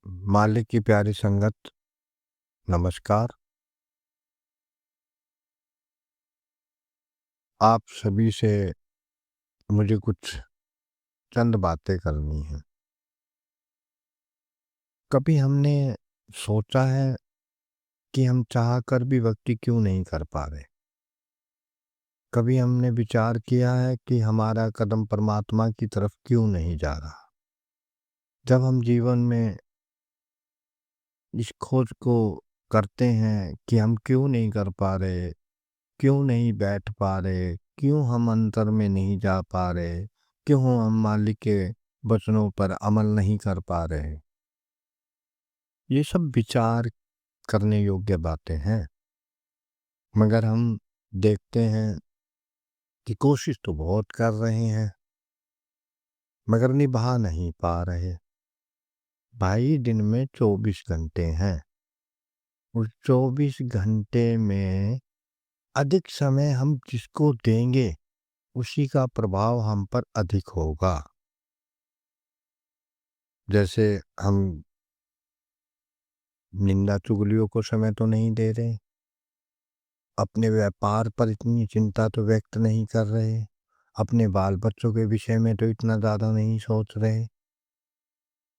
मालिक की प्यारी संगत, नमस्कार। आप सभी से मुझे कुछ चंद बातें करनी हैं। कभी हमने सोचा है कि हम चाह कर भी भक्ति क्यों नहीं कर पा रहे? कभी हमने विचार किया है कि हमारा कदम परमात्मा की तरफ क्यों नहीं जा रहा? जब हम जीवन में इस खोज को करते हैं कि हम क्यों नहीं कर पा रहे, क्यों नहीं बैठ पा रहे, क्यों हम अंतर में नहीं जा पा रहे, क्यों हम मालिक के वचनों पर अमल नहीं कर पा रहे, ये सब विचार करने योग्य बातें हैं। मगर हम देखते हैं कि कोशिश तो बहुत कर रहे हैं, मगर निभा नहीं पा रहे। भाई, दिन में 24 घंटे हैं। उस 24 घंटे में अधिक समय हम जिसको देंगे उसी का प्रभाव हम पर अधिक होगा। जैसे हम निंदा चुगलियों को समय तो नहीं दे रहे, अपने व्यापार पर इतनी चिंता तो व्यक्त नहीं कर रहे, अपने बाल बच्चों के विषय में तो इतना ज़्यादा नहीं सोच रहे,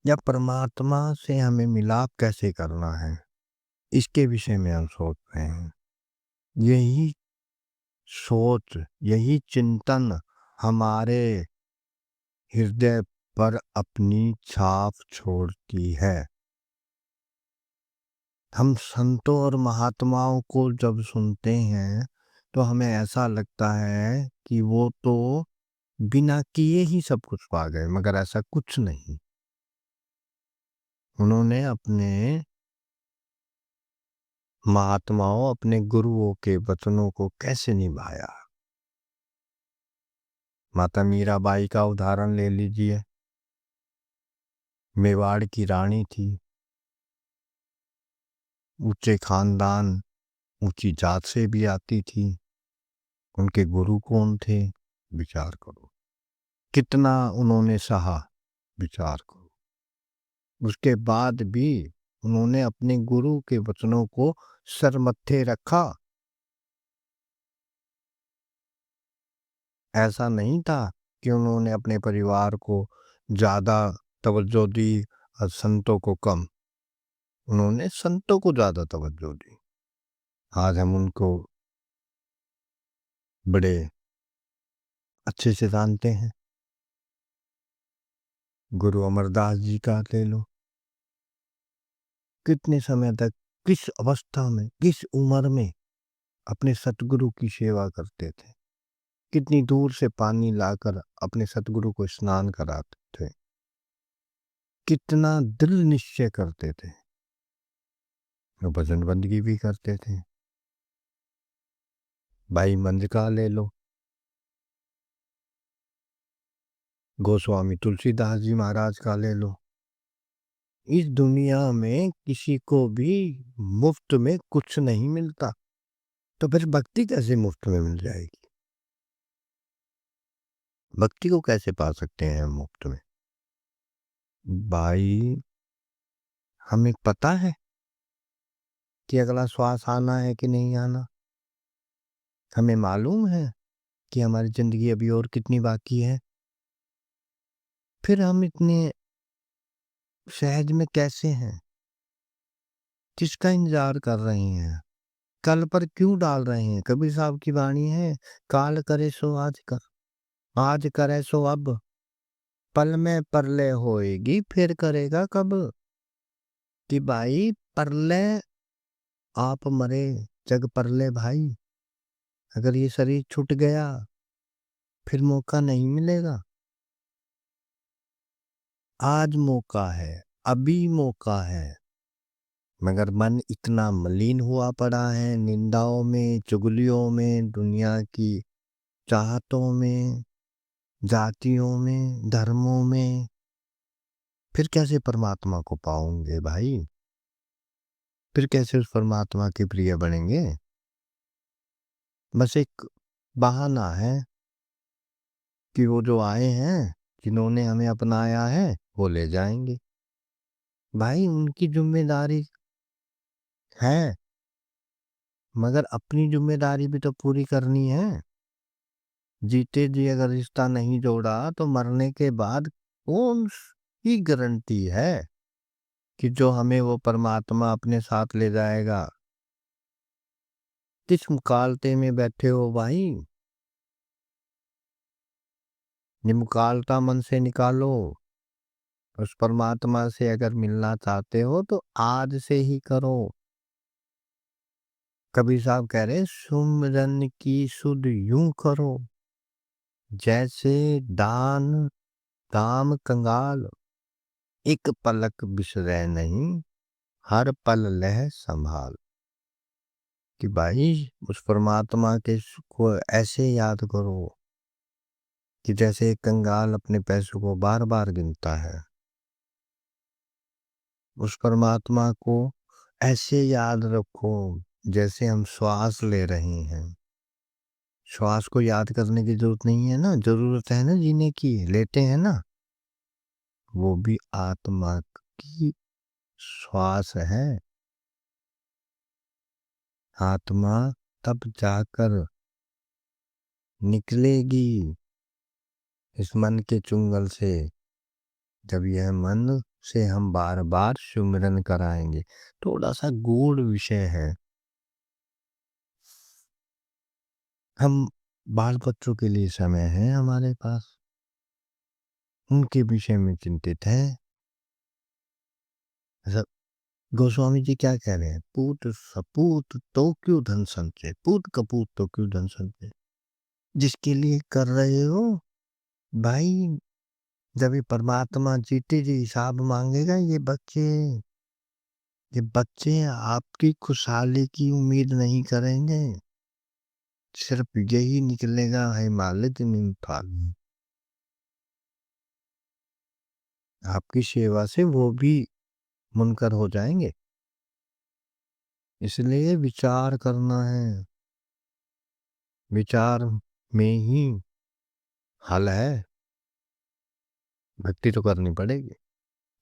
या परमात्मा से हमें मिलाप कैसे करना है इसके विषय में हम सोच रहे हैं। यही सोच, यही चिंतन हमारे हृदय पर अपनी छाप छोड़ती है। हम संतों और महात्माओं को जब सुनते हैं तो हमें ऐसा लगता है कि वो तो बिना किए ही सब कुछ पा गए, मगर ऐसा कुछ नहीं। उन्होंने अपने महात्माओं, अपने गुरुओं के वचनों को कैसे निभाया। माता मीराबाई का उदाहरण ले लीजिए। मेवाड़ की रानी थी, ऊंचे खानदान, ऊंची जात से भी आती थी। उनके गुरु कौन थे? विचार करो। कितना उन्होंने सहा, विचार करो। उसके बाद भी उन्होंने अपने गुरु के वचनों को सर मत्थे रखा। ऐसा नहीं था कि उन्होंने अपने परिवार को ज़्यादा तवज्जो दी और संतों को कम। उन्होंने संतों को ज़्यादा तवज्जो दी। आज हम उनको बड़े अच्छे से जानते हैं। गुरु अमरदास जी का ले लो, कितने समय तक, किस अवस्था में, किस उम्र में अपने सतगुरु की सेवा करते थे। कितनी दूर से पानी लाकर अपने सतगुरु को स्नान कराते थे। कितना दृढ़ निश्चय करते थे। वो भजन बंदगी भी करते थे। भाई मंद का ले लो, गोस्वामी तुलसीदास जी महाराज का ले लो। इस दुनिया में किसी को भी मुफ्त में कुछ नहीं मिलता, तो फिर भक्ति कैसे मुफ्त में मिल जाएगी? भक्ति को कैसे पा सकते हैं हम मुफ्त में? भाई, हमें पता है कि अगला श्वास आना है कि नहीं आना। हमें मालूम है कि हमारी जिंदगी अभी और कितनी बाकी है। फिर हम इतने सहज में कैसे हैं? किसका इंतजार कर रहे हैं? कल पर क्यों डाल रहे हैं? कबीर साहब की वाणी है, काल करे सो आज कर, आज करे सो अब, पल में परलय होएगी फिर करेगा कब। कि भाई, परलय, आप मरे, जग परलय भाई। अगर ये शरीर छूट गया फिर मौका नहीं मिलेगा। आज मौका है, अभी मौका है, मगर मन इतना मलिन हुआ पड़ा है निंदाओं में, चुगलियों में, दुनिया की चाहतों में, जातियों में, धर्मों में। फिर कैसे परमात्मा को पाओगे भाई? फिर कैसे उस परमात्मा के प्रिय बनेंगे? बस एक बहाना है कि वो जो आए हैं, जिन्होंने हमें अपनाया है, वो ले जाएंगे। भाई उनकी ज़िम्मेदारी है, मगर अपनी ज़िम्मेदारी भी तो पूरी करनी है। जीते जी अगर रिश्ता नहीं जोड़ा तो मरने के बाद कौन-सी गारंटी है कि जो हमें वो परमात्मा अपने साथ ले जाएगा? किस मुकालते में बैठे हो भाई? ये मुकालता मन से निकालो। उस परमात्मा से अगर मिलना चाहते हो तो आज से ही करो। कबीर साहब कह रहे हैं, सुमिरन की सुध यूं करो जैसे दान दाम कंगाल, एक पलक बिसरे नहीं हर पल लह संभाल। कि भाई उस परमात्मा के को ऐसे याद करो कि जैसे एक कंगाल अपने पैसों को बार बार गिनता है। उस परमात्मा को ऐसे याद रखो जैसे हम श्वास ले रहे हैं। श्वास को याद करने की जरूरत नहीं है ना, जरूरत है ना जीने की, लेते हैं ना। वो भी आत्मा की श्वास है। आत्मा तब जाकर निकलेगी इस मन के चुंगल से जब यह मन से हम बार बार सुमिरन कराएंगे। थोड़ा सा गूढ़ विषय है। हम बाल बच्चों के लिए समय है हमारे पास, उनके विषय में चिंतित है। ऐसा गोस्वामी जी क्या कह रहे हैं? पूत सपूत तो क्यों धन संचय, पूत कपूत तो क्यों धन संचय। जिसके लिए कर रहे हो भाई, जब ये परमात्मा जीते जी हिसाब मांगेगा, ये बच्चे आपकी खुशहाली की उम्मीद नहीं करेंगे। सिर्फ यही निकलेगा, है मालिक इम्फाल। आपकी सेवा से वो भी मुनकर हो जाएंगे। इसलिए विचार करना है, विचार में ही हल है। भक्ति तो करनी पड़ेगी।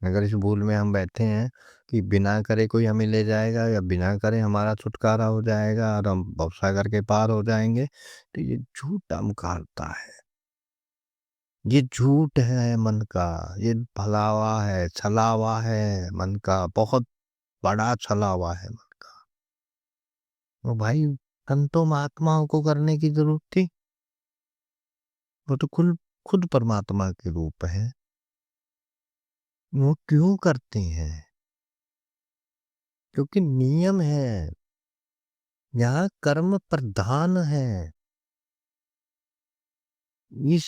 अगर इस भूल में हम बैठे हैं कि बिना करे कोई हमें ले जाएगा या बिना करे हमारा छुटकारा हो जाएगा और हम भवसागर के पार हो जाएंगे, तो ये झूठा मुखालता है। ये झूठ है मन का, ये भलावा है, छलावा है मन का, बहुत बड़ा छलावा है मन का। वो भाई संतों महात्माओं को करने की जरूरत थी? वो तो खुद खुद परमात्मा के रूप है। वो क्यों करते हैं? क्योंकि नियम है, यहाँ कर्म प्रधान है। इस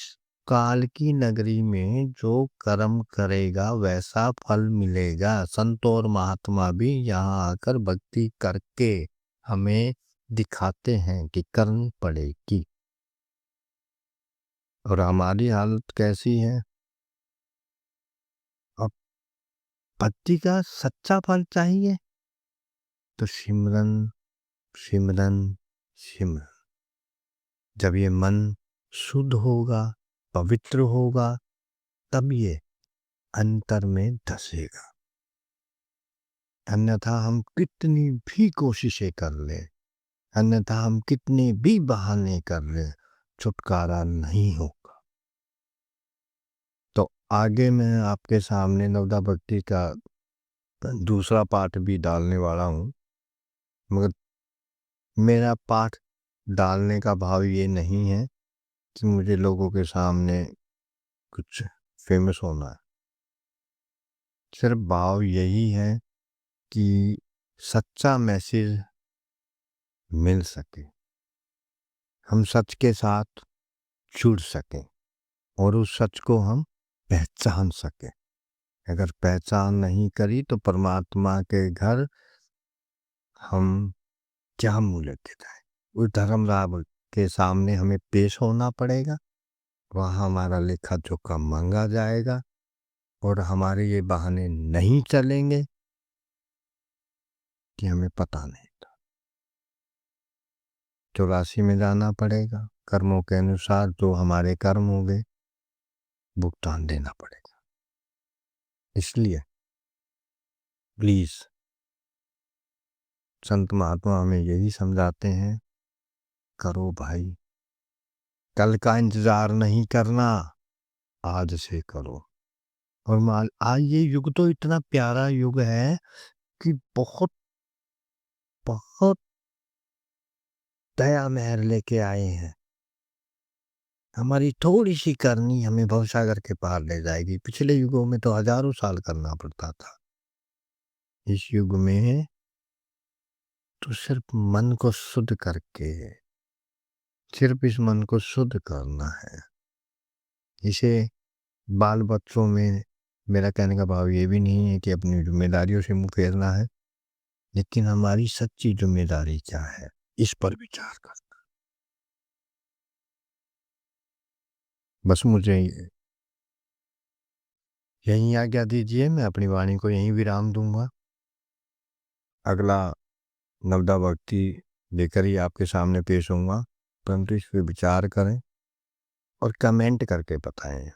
काल की नगरी में जो कर्म करेगा वैसा फल मिलेगा। संत और महात्मा भी यहाँ आकर भक्ति करके हमें दिखाते हैं कि करनी पड़ेगी। और हमारी हालत कैसी है? अब भक्ति का सच्चा फल चाहिए तो सिमरन सिमरन सिमरन। जब ये मन शुद्ध होगा, पवित्र होगा, तब ये अंतर में धसेगा। अन्यथा हम कितनी भी कोशिशें कर लें, अन्यथा हम कितने भी बहाने कर लें, छुटकारा नहीं होगा। तो आगे मैं आपके सामने नवदा भक्ति का दूसरा पाठ भी डालने वाला हूँ, मगर मेरा पाठ डालने का भाव ये नहीं है कि मुझे लोगों के सामने कुछ फेमस होना है। सिर्फ भाव यही है कि सच्चा मैसेज मिल सके, हम सच के साथ जुड़ सकें और उस सच को हम पहचान सकें। अगर पहचान नहीं करी तो परमात्मा के घर हम क्या मुँह लेके जाएं? उस धर्मराज के सामने हमें पेश होना पड़ेगा, वहाँ हमारा लेखा जोखा मांगा जाएगा और हमारे ये बहाने नहीं चलेंगे कि हमें पता नहीं था। 84 में जाना पड़ेगा, कर्मों के अनुसार जो हमारे कर्म होंगे भुगतान देना पड़ेगा। इसलिए प्लीज, संत महात्मा हमें यही समझाते हैं, करो भाई, कल का इंतजार नहीं करना, आज से करो। और माल आज ये युग तो इतना प्यारा युग है कि बहुत बहुत दया मेहर लेके आए हैं। हमारी थोड़ी सी करनी हमें भवसागर के पार ले जाएगी। पिछले युगों में तो हजारों साल करना पड़ता था। इस युग में तो सिर्फ मन को शुद्ध करके, सिर्फ इस मन को शुद्ध करना है। इसे बाल बच्चों में, मेरा कहने का भाव ये भी नहीं है कि अपनी जिम्मेदारियों से मुंह फेरना है, लेकिन हमारी सच्ची जिम्मेदारी क्या है इस पर विचार करना। बस मुझे यहीं आज्ञा दीजिए, मैं अपनी वाणी को यहीं विराम दूंगा। अगला नवदा भक्ति लेकर ही आपके सामने पेश होऊंगा, परंतु इस पर विचार करें और कमेंट करके बताएं।